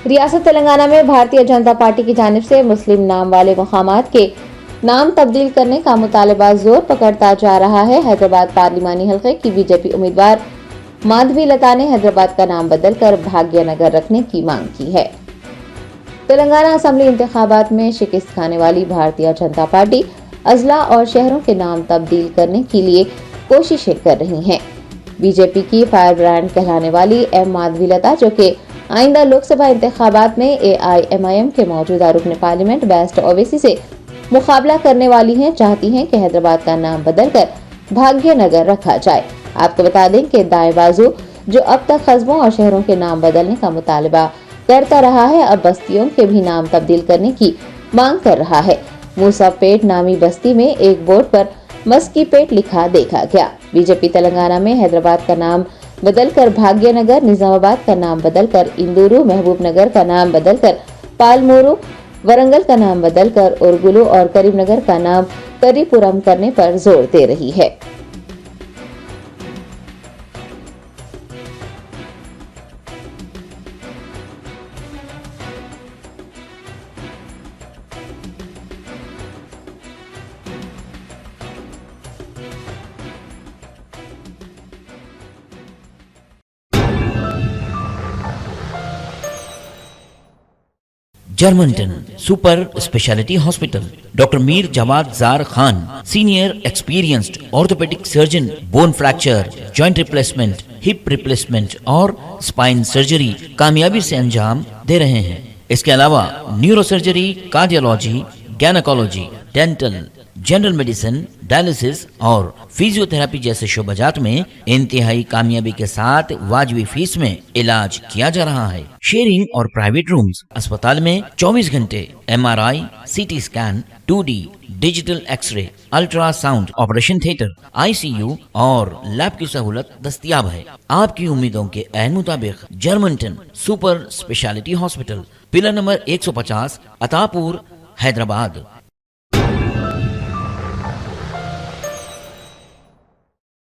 ریاست تلنگانہ میں بھارتیہ جنتا پارٹی کی جانب سے مسلم نام والے مقامات کے نام تبدیل کرنے کا مطالبہ زور پکڑتا جا رہا ہے۔ حیدرآباد پارلیمانی حلقے کی بی جے پی امیدوار مادھوی لتا نے حیدرآباد کا نام بدل کر بھاگیہ نگر رکھنے کی مانگ کی ہے۔ تلنگانہ اسمبلی انتخابات میں شکست کھانے والی بھارتیہ جنتا پارٹی اضلاع اور شہروں کے نام تبدیل کرنے کے لیے کوششیں کر رہی ہیں۔ بی جے پی کی فائر برانڈ کہلانے والی ایم مادھوی لتا، جو کہ آئندہ لوک سبھا انتخابات میں AIMIM کے موجودہ رکن پارلیمنٹ بیسٹ اویسی سے مقابلہ کرنے والی ہیں، چاہتی ہیں کہ حیدرآباد کا نام بدل کر بھاگیہ نگر رکھا جائے۔ آپ کو بتا دیں کہ دائیں بازو، جو اب تک قصبوں اور شہروں کے نام بدلنے کا مطالبہ کرتا رہا ہے، اب بستیوں کے بھی نام تبدیل کرنے کی مانگ کر رہا ہے۔ موسا پیٹ نامی بستی میں ایک بورڈ پر مسکی پیٹ لکھا دیکھا گیا۔ بی جے پی تلنگانہ میں حیدرآباد کا نام بدل کر بھاگیہ نگر، نظام آباد کا نام بدل کر اندورو، محبوب نگر کا نام بدل کر پالمورو، ورنگل کا نام بدل کر اورگلو اور کریم نگر کا نام کری پورم کرنے پر زور دے رہی ہے۔ Germanton super speciality hospital, doctor Mir Jawad Zar Khan, senior experienced orthopaedic surgeon, bone fracture, joint replacement, hip replacement اور اسپائن سرجری کامیابی سے انجام دے رہے ہیں۔ اس کے علاوہ neuro surgery, cardiology, gynaecology, dental, general medicine, dialysis اور فزیو تھراپی جیسے شعبہ جات میں انتہائی کامیابی کے ساتھ واجبی فیس میں علاج کیا جا رہا ہے۔ شیئرنگ اور پرائیویٹ رومز، اسپتال میں 24 گھنٹے MRI، CT scan, 2D digital X ray, ultra sound, operation theatre, ICU اور لیب کی سہولت دستیاب ہے۔ آپ کی امیدوں کے عین مطابق Germanton super speciality hospital, pillar number 150، عطا پور، حیدرآباد۔